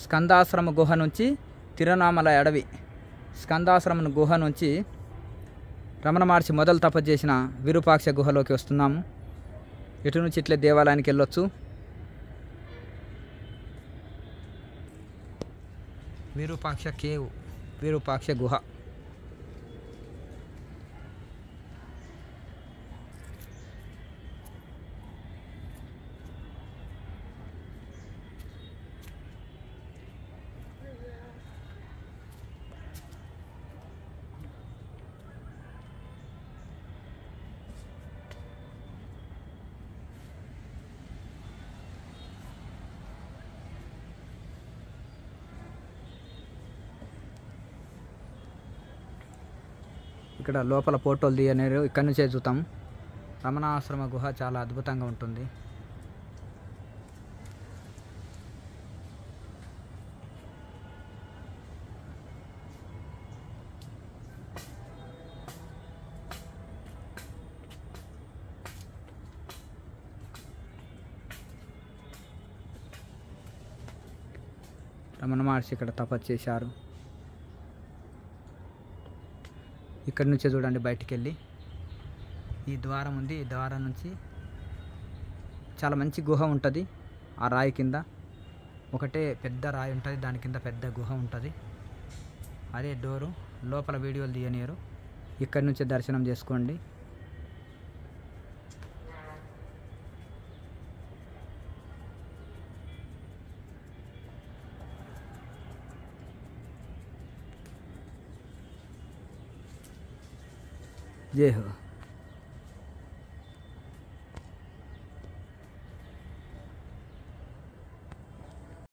స్కందాశ్రమ గుహ నుంచి తిరునామల అడవి, స్కందాశ్రమ గుహ నుంచి రమణ మహర్షి మొదలు తపస్సు చేసిన విరూపాక్ష గుహలోకి వస్తున్నాము. ఇటు నుంచి ఇట్లే దేవాలయానికి వెళ్ళొచ్చు. విరూపాక్ష కేవ్, విరూపాక్ష గుహ. ఇక్కడ లోపల ఫోటోలు తీయనేరు, ఇక్కడ నుంచే చూద్దాం. రమణాశ్రమ గుహ చాలా అద్భుతంగా ఉంటుంది. రమణ మహర్షి ఇక్కడ తపస్సు చేశారు. ఇక్కడ నుంచే చూడండి బయటికి వెళ్ళి ఈ ద్వారం ఉంది. ఈ ద్వారం నుంచి చాలా మంచి గుహ ఉంటుంది. ఆ రాయి కింద ఒకటే పెద్ద రాయి ఉంటుంది, దాని కింద పెద్ద గుహ ఉంటుంది. అదే డోరు. లోపల వీడియోలు తీయనియరు. ఇక్కడ నుంచే దర్శనం చేసుకోండి. జై హో.